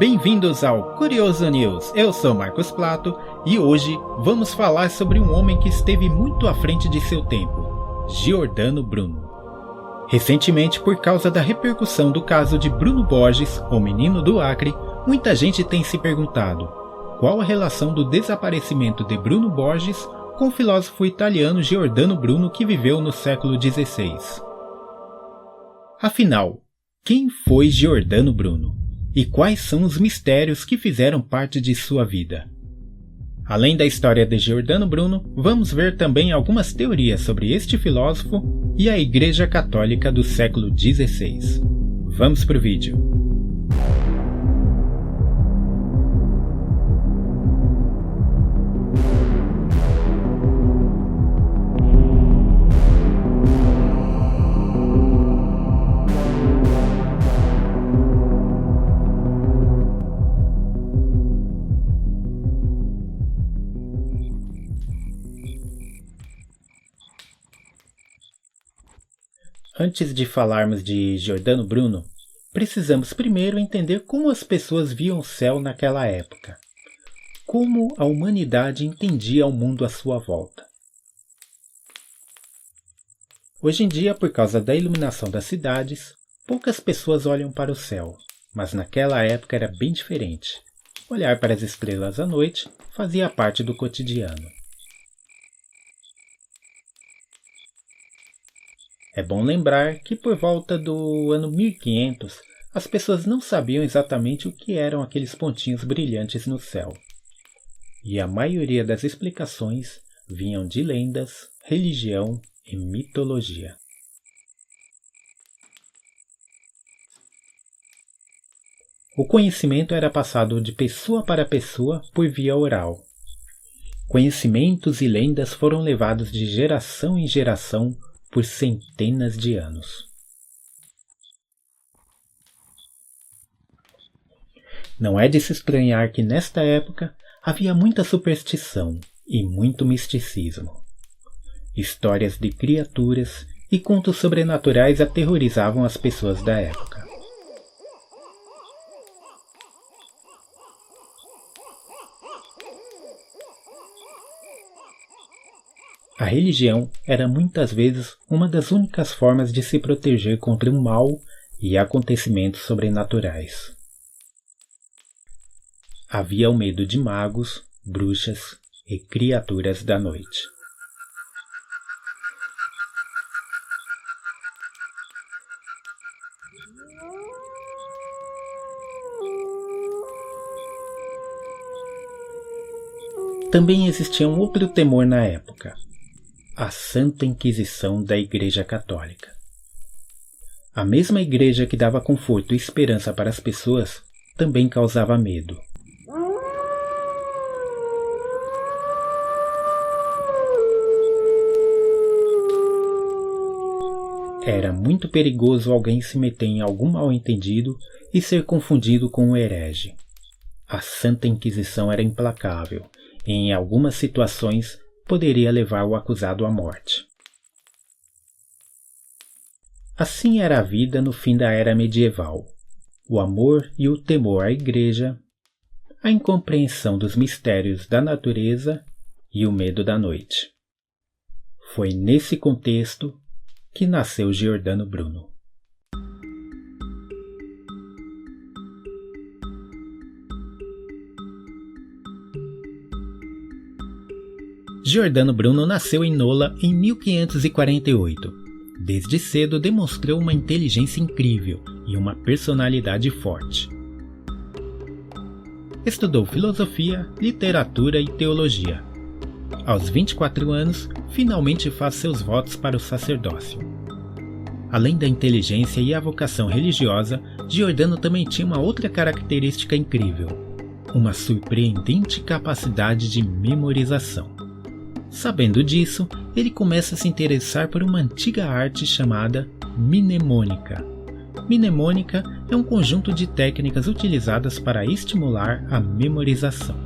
Bem-vindos ao Curioso News, eu sou Marcos Plato e hoje vamos falar sobre um homem que esteve muito à frente de seu tempo, Giordano Bruno. Recentemente, por causa da repercussão do caso de Bruno Borges, o menino do Acre, muita gente tem se perguntado qual a relação do desaparecimento de Bruno Borges com o filósofo italiano Giordano Bruno que viveu no século XVI. Afinal, quem foi Giordano Bruno? E quais são os mistérios que fizeram parte de sua vida? Além da história de Giordano Bruno, vamos ver também algumas teorias sobre este filósofo e a Igreja Católica do século XVI. Vamos para o vídeo. Antes de falarmos de Giordano Bruno, precisamos primeiro entender como as pessoas viam o céu naquela época. Como a humanidade entendia o mundo à sua volta. Hoje em dia, por causa da iluminação das cidades, poucas pessoas olham para o céu, mas naquela época era bem diferente. Olhar para as estrelas à noite fazia parte do cotidiano. É bom lembrar que por volta do ano 1500, as pessoas não sabiam exatamente o que eram aqueles pontinhos brilhantes no céu. E a maioria das explicações vinham de lendas, religião e mitologia. O conhecimento era passado de pessoa para pessoa por via oral. Conhecimentos e lendas foram levados de geração em geração por centenas de anos. Não é de se estranhar que nesta época havia muita superstição e muito misticismo. Histórias de criaturas e contos sobrenaturais aterrorizavam as pessoas da época. A religião era muitas vezes uma das únicas formas de se proteger contra o mal e acontecimentos sobrenaturais. Havia o medo de magos, bruxas e criaturas da noite. Também existia um outro temor na época. A Santa Inquisição da Igreja Católica. A mesma igreja que dava conforto e esperança para as pessoas também causava medo. Era muito perigoso alguém se meter em algum mal-entendido e ser confundido com um herege. A Santa Inquisição era implacável e, em algumas situações, poderia levar o acusado à morte. Assim era a vida no fim da era medieval. O amor e o temor à igreja, a incompreensão dos mistérios da natureza e o medo da noite. Foi nesse contexto que nasceu Giordano Bruno. Giordano Bruno nasceu em Nola em 1548. Desde cedo demonstrou uma inteligência incrível e uma personalidade forte. Estudou filosofia, literatura e teologia. Aos 24 anos, finalmente faz seus votos para o sacerdócio. Além da inteligência e a vocação religiosa, Giordano também tinha uma outra característica incrível: uma surpreendente capacidade de memorização. Sabendo disso, ele começa a se interessar por uma antiga arte chamada mnemônica. Mnemônica é um conjunto de técnicas utilizadas para estimular a memorização.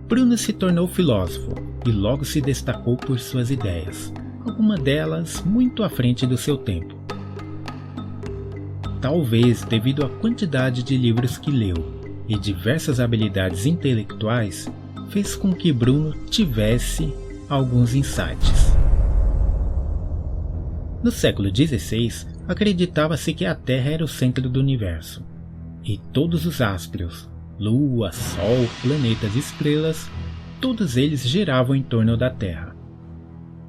Bruno se tornou filósofo e logo se destacou por suas ideias, algumas delas muito à frente do seu tempo. talvez devido à quantidade de livros que leu e diversas habilidades intelectuais, fez com que Bruno tivesse alguns insights. No século XVI, acreditava-se que a Terra era o centro do universo, e todos os astros, Lua, Sol, planetas e estrelas, todos eles giravam em torno da Terra.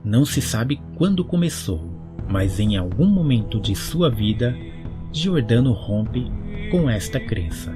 Não se sabe quando começou, mas em algum momento de sua vida, Giordano rompe com esta crença.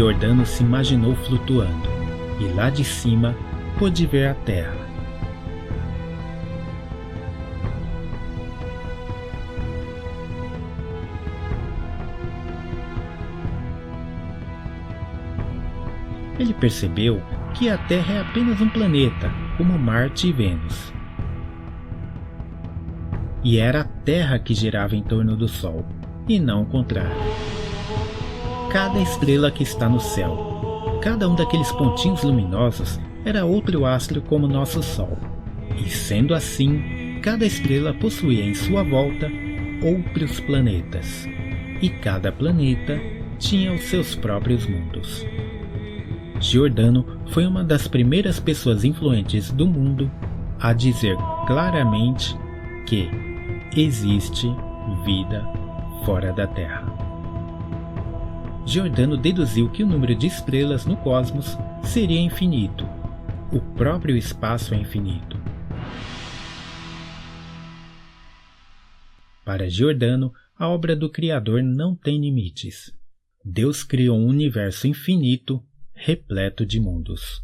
Giordano se imaginou flutuando, e lá de cima pôde ver a Terra. Ele percebeu que a Terra é apenas um planeta, como Marte e Vênus. E era a Terra que girava em torno do Sol, e não o contrário. Cada estrela que está no céu, cada um daqueles pontinhos luminosos era outro astro como nosso Sol. E sendo assim, cada estrela possuía em sua volta outros planetas. E cada planeta tinha os seus próprios mundos. Giordano foi uma das primeiras pessoas influentes do mundo a dizer claramente que existe vida fora da Terra. Giordano deduziu que o número de estrelas no cosmos seria infinito. O próprio espaço é infinito. Para Giordano, a obra do Criador não tem limites. Deus criou um universo infinito, repleto de mundos.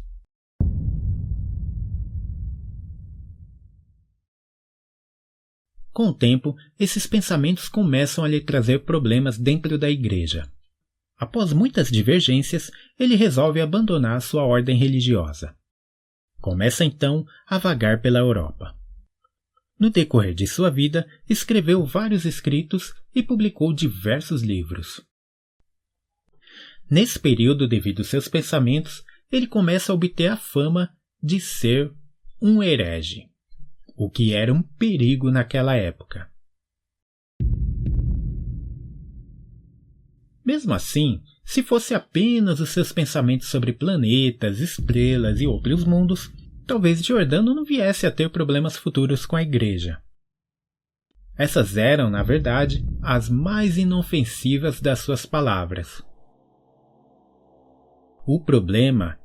Com o tempo, esses pensamentos começam a lhe trazer problemas dentro da igreja. Após muitas divergências, ele resolve abandonar sua ordem religiosa. Começa então a vagar pela Europa. No decorrer de sua vida, escreveu vários escritos e publicou diversos livros. Nesse período, devido aos seus pensamentos, ele começa a obter a fama de ser um herege, o que era um perigo naquela época. Mesmo assim, se fosse apenas os seus pensamentos sobre planetas, estrelas e outros mundos, talvez Giordano não viesse a ter problemas futuros com a igreja. Essas eram, na verdade, as mais inofensivas das suas palavras. O problema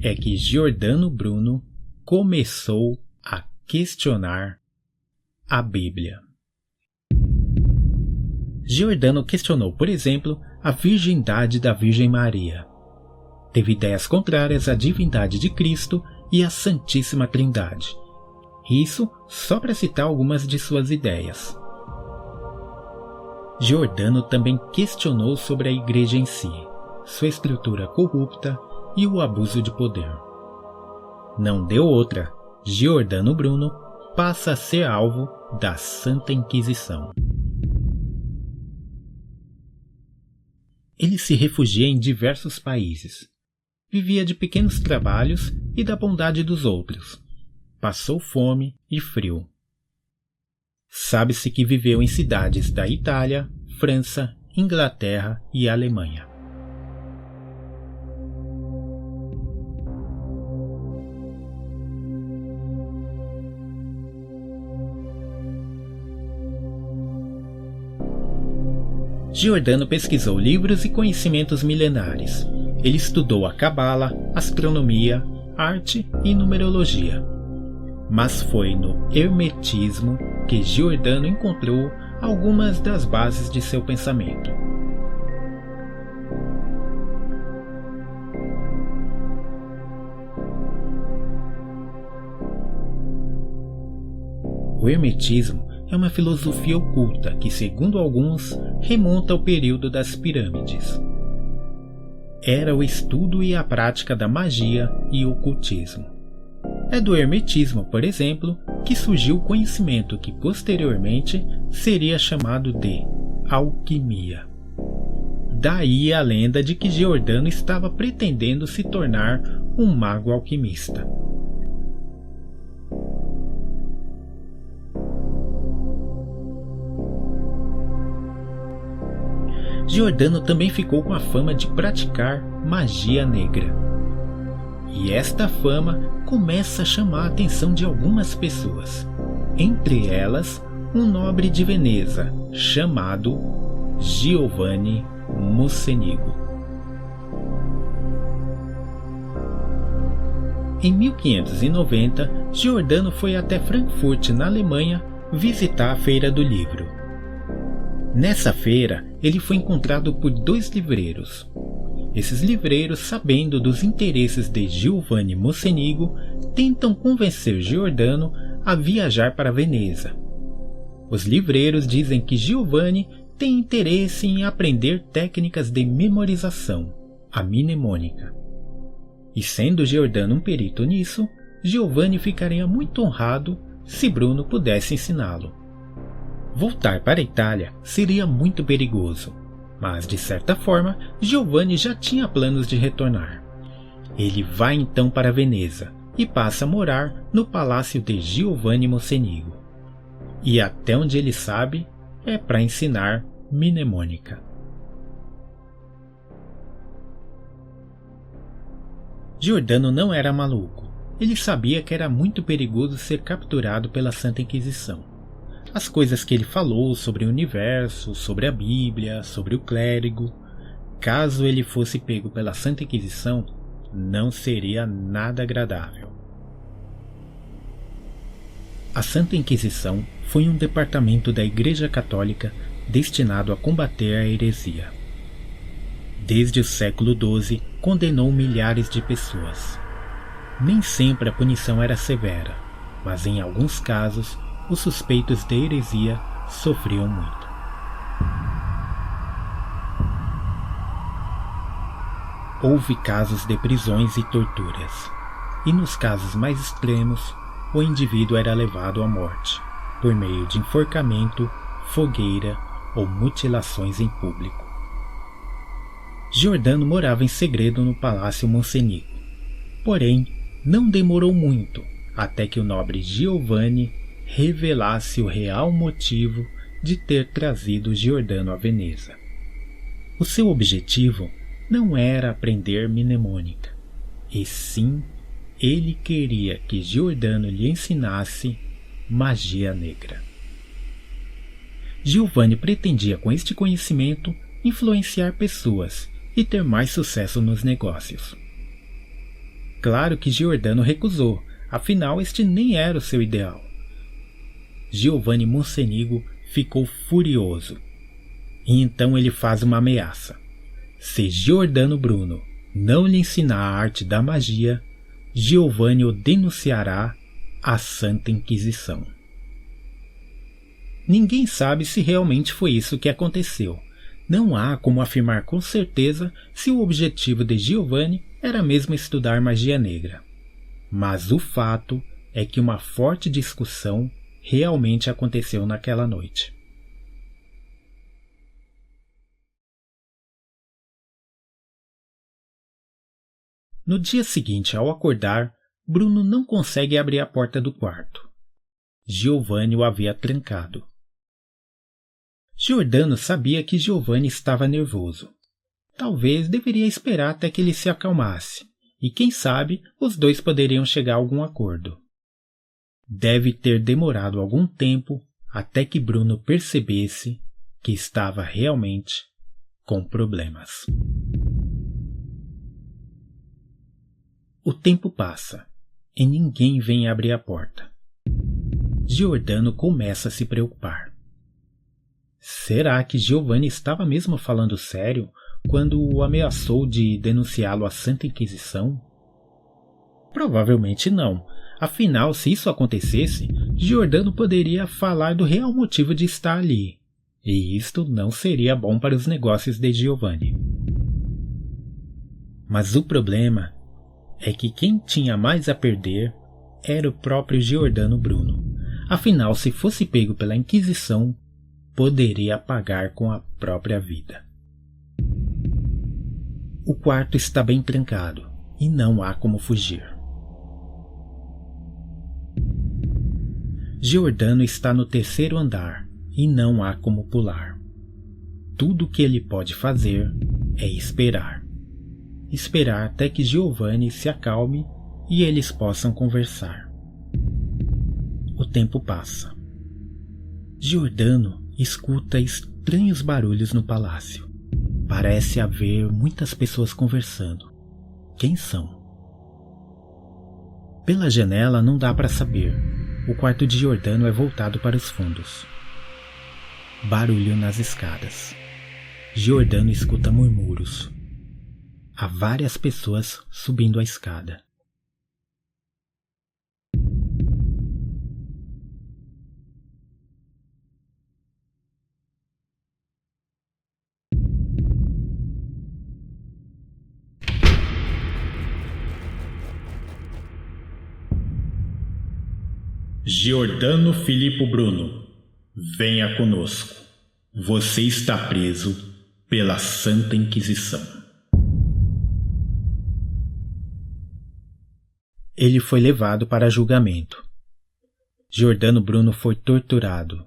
é que Giordano Bruno começou a questionar a Bíblia. Giordano questionou, por exemplo, a virgindade da Virgem Maria. Teve ideias contrárias à divindade de Cristo e à Santíssima Trindade. Isso só para citar algumas de suas ideias. Giordano também questionou sobre a igreja em si, sua estrutura corrupta e o abuso de poder. Não deu outra, Giordano Bruno passa a ser alvo da Santa Inquisição. Ele se refugia em diversos países. Vivia de pequenos trabalhos e da bondade dos outros. Passou fome e frio. Sabe-se que viveu em cidades da Itália, França, Inglaterra e Alemanha. Giordano pesquisou livros e conhecimentos milenares. Ele estudou a cabala, astronomia, arte e numerologia. Mas foi no hermetismo que Giordano encontrou algumas das bases de seu pensamento. O hermetismo é uma filosofia oculta que, segundo alguns, remonta ao período das pirâmides. Era o estudo e a prática da magia e ocultismo. É do hermetismo, por exemplo, que surgiu o conhecimento que posteriormente seria chamado de alquimia. Daí a lenda de que Giordano estava pretendendo se tornar um mago alquimista. Giordano também ficou com a fama de praticar magia negra. E esta fama começa a chamar a atenção de algumas pessoas, entre elas um nobre de Veneza chamado Giovanni Mocenigo. Em 1590, Giordano foi até Frankfurt, na Alemanha, visitar a Feira do Livro. Nessa feira, ele foi encontrado por 2 livreiros. Esses livreiros, sabendo dos interesses de Giovanni Mocenigo, tentam convencer Giordano a viajar para Veneza. Os livreiros dizem que Giovanni tem interesse em aprender técnicas de memorização, a mnemônica. E sendo Giordano um perito nisso, Giovanni ficaria muito honrado se Bruno pudesse ensiná-lo. Voltar para a Itália seria muito perigoso, mas de certa forma Giovanni já tinha planos de retornar. Ele vai então para Veneza e passa a morar no palácio de Giovanni Mocenigo. E até onde ele sabe, é para ensinar mnemônica. Giordano não era maluco. Ele sabia que era muito perigoso ser capturado pela Santa Inquisição. As coisas que ele falou sobre o universo, sobre a Bíblia, sobre o clérigo, caso ele fosse pego pela Santa Inquisição, não seria nada agradável. A Santa Inquisição foi um departamento da Igreja Católica destinado a combater a heresia. Desde o século XII, condenou milhares de pessoas. Nem sempre a punição era severa, mas em alguns casos, os suspeitos de heresia sofriam muito. Houve casos de prisões e torturas, e nos casos mais extremos, o indivíduo era levado à morte, por meio de enforcamento, fogueira ou mutilações em público. Giordano morava em segredo no Palácio Mocenigo. Porém, não demorou muito até que o nobre Giovanni revelasse o real motivo de ter trazido Giordano a Veneza. O seu objetivo não era aprender mnemônica, e sim ele queria que Giordano lhe ensinasse magia negra. Giovanni pretendia com este conhecimento influenciar pessoas e ter mais sucesso nos negócios. Claro que Giordano recusou, afinal este nem era o seu ideal. Giovanni Mocenigo ficou furioso, e então ele faz uma ameaça. Se Giordano Bruno não lhe ensinar a arte da magia, Giovanni o denunciará à Santa Inquisição. Ninguém sabe se realmente foi isso que aconteceu. Não há como afirmar com certeza se o objetivo de Giovanni era mesmo estudar magia negra. Mas o fato é que uma forte discussão realmente aconteceu naquela noite. No dia seguinte, ao acordar, Bruno não consegue abrir a porta do quarto. Giovanni o havia trancado. Giordano sabia que Giovanni estava nervoso. Talvez deveria esperar até que ele se acalmasse, e quem sabe os dois poderiam chegar a algum acordo. Deve ter demorado algum tempo até que Bruno percebesse que estava realmente com problemas. O tempo passa e ninguém vem abrir a porta. Giordano começa a se preocupar. Será que Giovanni estava mesmo falando sério quando o ameaçou de denunciá-lo à Santa Inquisição? Provavelmente não. Afinal, se isso acontecesse, Giordano poderia falar do real motivo de estar ali, e isto não seria bom para os negócios de Giovanni. Mas o problema é que quem tinha mais a perder era o próprio Giordano Bruno. Afinal, se fosse pego pela Inquisição, poderia pagar com a própria vida. O quarto está bem trancado e não há como fugir. Giordano está no 3º andar e não há como pular. Tudo o que ele pode fazer é esperar. Esperar até que Giovanni se acalme e eles possam conversar. O tempo passa. Giordano escuta estranhos barulhos no palácio. Parece haver muitas pessoas conversando. Quem são? Pela janela não dá para saber. O quarto de Giordano é voltado para os fundos. Barulho nas escadas. Giordano escuta murmúrios. Há várias pessoas subindo a escada. Giordano Filippo Bruno, venha conosco. Você está preso pela Santa Inquisição. Ele foi levado para julgamento. Giordano Bruno foi torturado.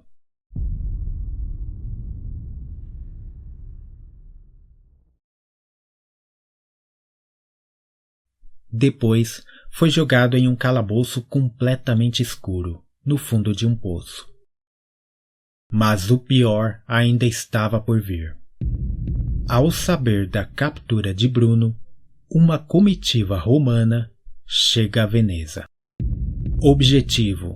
Depois, foi jogado em um calabouço completamente escuro, no fundo de um poço. Mas o pior ainda estava por vir. Ao saber da captura de Bruno, uma comitiva romana chega a Veneza. Objetivo: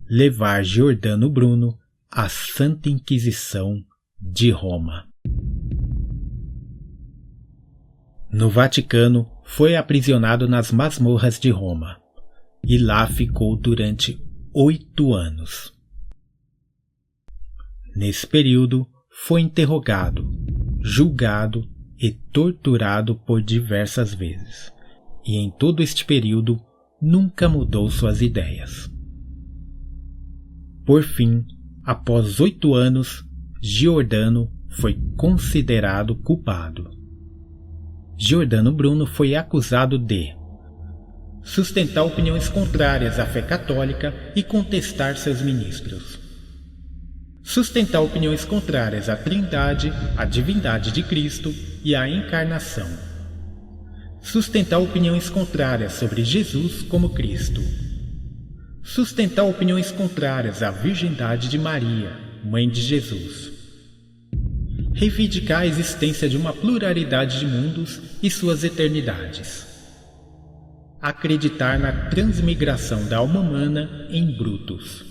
levar Giordano Bruno à Santa Inquisição de Roma. No Vaticano, foi aprisionado nas masmorras de Roma e lá ficou durante 8 anos. Nesse período, foi interrogado, julgado e torturado por diversas vezes, e em todo este período nunca mudou suas ideias. Por fim, após 8 anos, Giordano foi considerado culpado. Giordano Bruno foi acusado de sustentar opiniões contrárias à fé católica e contestar seus ministros, sustentar opiniões contrárias à Trindade, à divindade de Cristo e à encarnação, sustentar opiniões contrárias sobre Jesus como Cristo, sustentar opiniões contrárias à virgindade de Maria, mãe de Jesus, reivindicar a existência de uma pluralidade de mundos e suas eternidades, acreditar na transmigração da alma humana em Brutus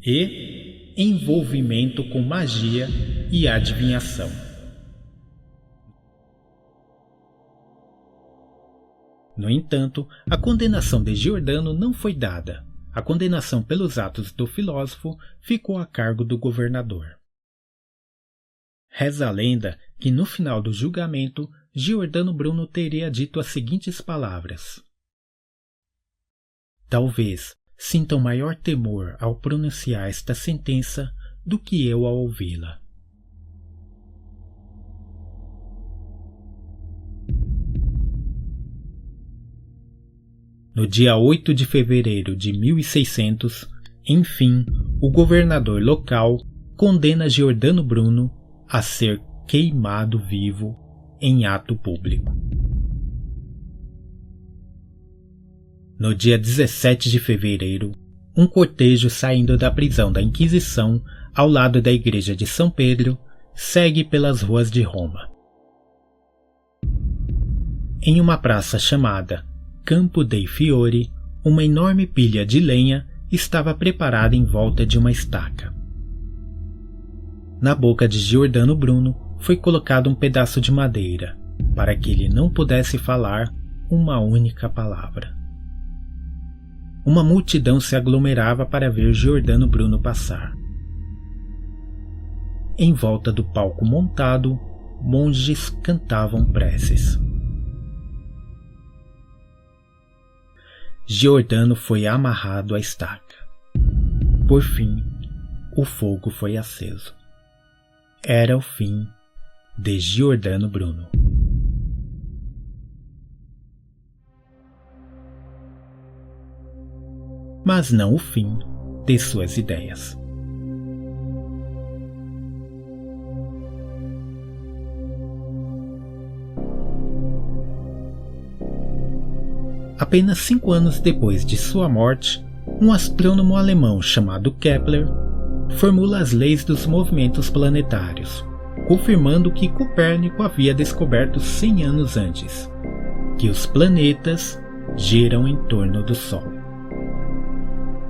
e envolvimento com magia e adivinhação. No entanto, a condenação de Giordano não foi dada. A condenação pelos atos do filósofo ficou a cargo do governador. Reza a lenda que no final do julgamento, Giordano Bruno teria dito as seguintes palavras: talvez sintam maior temor ao pronunciar esta sentença do que eu ao ouvi-la. No dia 8 de fevereiro de 1600, enfim, o governador local condena Giordano Bruno a ser queimado vivo em ato público. No dia 17 de fevereiro, um cortejo saindo da prisão da Inquisição ao lado da igreja de São Pedro segue pelas ruas de Roma. Em uma praça chamada Campo dei Fiori, uma enorme pilha de lenha estava preparada em volta de uma estaca. Na boca de Giordano Bruno foi colocado um pedaço de madeira, para que ele não pudesse falar uma única palavra. uma multidão se aglomerava para ver Giordano Bruno passar. Em volta do palco montado, monges cantavam preces. Giordano foi amarrado à estaca. Por fim, o fogo foi aceso. Era o fim de Giordano Bruno. Mas não o fim de suas ideias. Apenas 5 anos depois de sua morte, um astrônomo alemão chamado Kepler formula as leis dos movimentos planetários, confirmando o que Copérnico havia descoberto 100 anos antes, que os planetas giram em torno do Sol.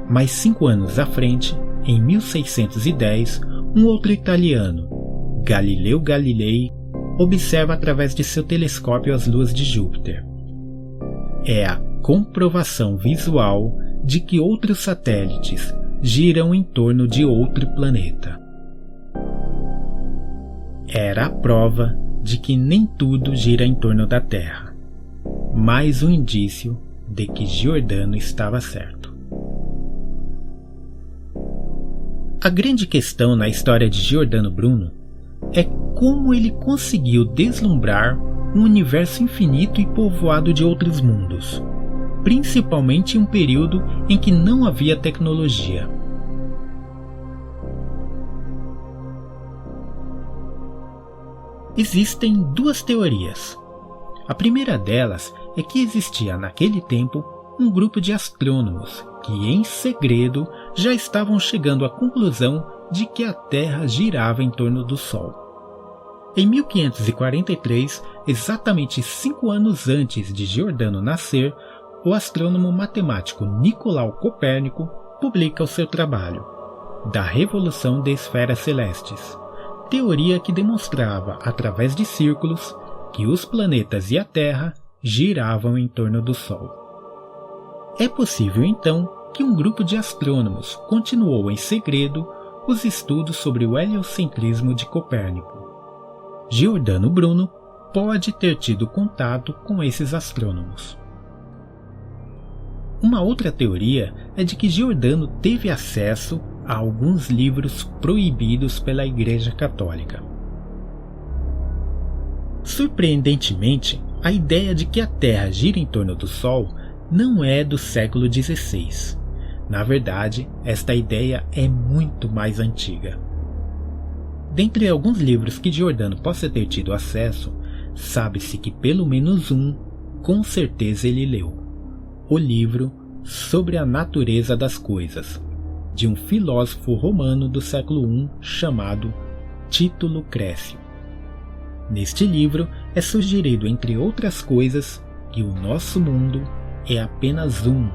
Mais 5 anos à frente, em 1610, um outro italiano, Galileu Galilei, observa através de seu telescópio as luas de Júpiter. É a comprovação visual de que outros satélites giram em torno de outro planeta. Era a prova de que nem tudo gira em torno da Terra, mais um indício de que Giordano estava certo. A grande questão na história de Giordano Bruno é como ele conseguiu deslumbrar um universo infinito e povoado de outros mundos, principalmente em um período em que não havia tecnologia. Existem 2 teorias. A primeira delas é que existia naquele tempo um grupo de astrônomos que, em segredo, já estavam chegando à conclusão de que a Terra girava em torno do Sol. Em 1543, exatamente 5 anos antes de Giordano nascer, o astrônomo matemático Nicolau Copérnico publica o seu trabalho, Da Revolução de Esferas Celestes, teoria que demonstrava, através de círculos, que os planetas e a Terra giravam em torno do Sol. É possível, então, que um grupo de astrônomos continuou em segredo os estudos sobre o heliocentrismo de Copérnico. Giordano Bruno pode ter tido contato com esses astrônomos. Uma outra teoria é de que Giordano teve acesso a alguns livros proibidos pela Igreja Católica. Surpreendentemente, a ideia de que a Terra gira em torno do Sol não é do século XVI. Na verdade, esta ideia é muito mais antiga. Dentre alguns livros que Giordano possa ter tido acesso, sabe-se que pelo menos um, com certeza ele leu: o livro Sobre a Natureza das Coisas, de um filósofo romano do século I chamado Tito Lucrécio. Neste livro é sugerido, entre outras coisas, que o nosso mundo é apenas um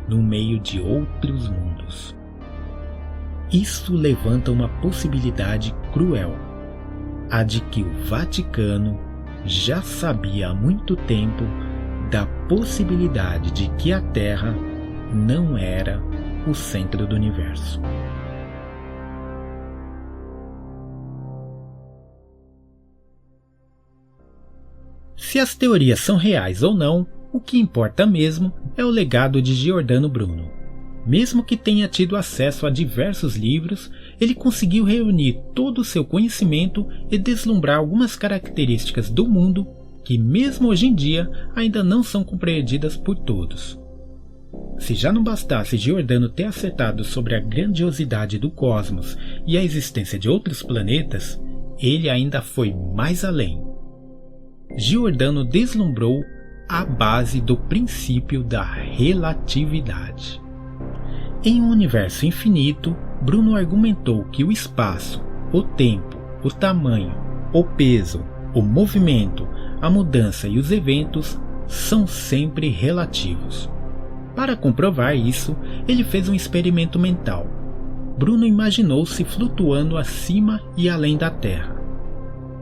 no meio de outros mundos. Isso levanta uma possibilidade cruel, a de que o Vaticano já sabia há muito tempo da possibilidade de que a Terra não era o centro do universo. Se as teorias são reais ou não, o que importa mesmo é o legado de Giordano Bruno. Mesmo que tenha tido acesso a diversos livros, ele conseguiu reunir todo o seu conhecimento e deslumbrar algumas características do mundo que, mesmo hoje em dia, ainda não são compreendidas por todos. Se já não bastasse Giordano ter acertado sobre a grandiosidade do cosmos e a existência de outros planetas, ele ainda foi mais além. Giordano deslumbrou a base do princípio da relatividade. Em um universo infinito, Bruno argumentou que o espaço, o tempo, o tamanho, o peso, o movimento, a mudança e os eventos são sempre relativos. Para comprovar isso, ele fez um experimento mental. Bruno imaginou-se flutuando acima e além da Terra.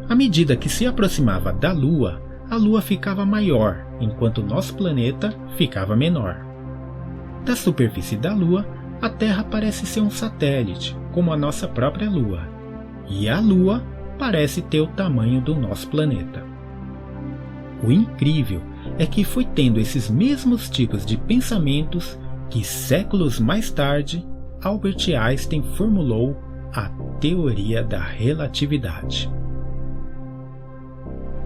À medida que se aproximava da Lua, a Lua ficava maior, enquanto nosso planeta ficava menor. Da superfície da Lua, a Terra parece ser um satélite, como a nossa própria Lua, e a Lua parece ter o tamanho do nosso planeta. O incrível é que foi tendo esses mesmos tipos de pensamentos que séculos mais tarde Albert Einstein formulou a teoria da relatividade.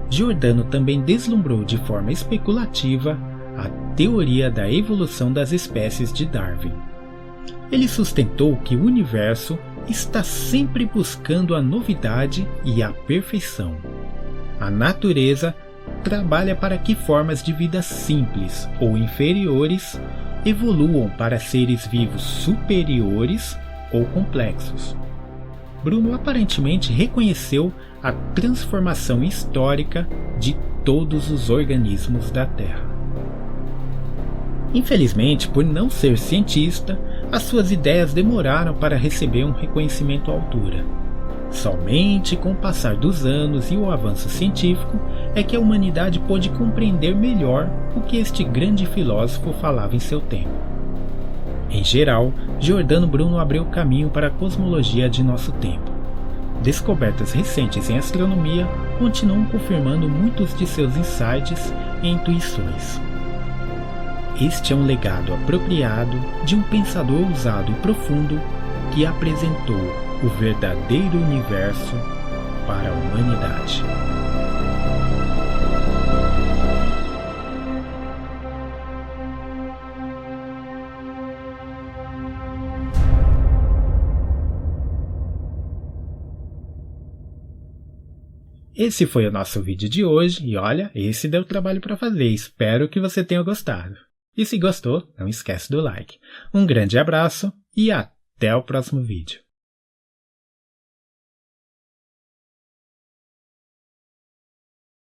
Giordano também deslumbrou de forma especulativa a teoria da evolução das espécies de Darwin. Ele sustentou que o universo está sempre buscando a novidade e a perfeição. A natureza trabalha para que formas de vida simples ou inferiores evoluam para seres vivos superiores ou complexos. Bruno aparentemente reconheceu a transformação histórica de todos os organismos da Terra. Infelizmente, por não ser cientista, as suas ideias demoraram para receber um reconhecimento à altura. Somente com o passar dos anos e o avanço científico é que a humanidade pôde compreender melhor o que este grande filósofo falava em seu tempo. Em geral, Giordano Bruno abriu caminho para a cosmologia de nosso tempo. Descobertas recentes em astronomia continuam confirmando muitos de seus insights e intuições. Este é um legado apropriado de um pensador ousado e profundo que apresentou o verdadeiro universo para a humanidade. Esse foi o nosso vídeo de hoje e olha, esse deu trabalho para fazer, espero que você tenha gostado. E se gostou, não esquece do like. Um grande abraço e até o próximo vídeo.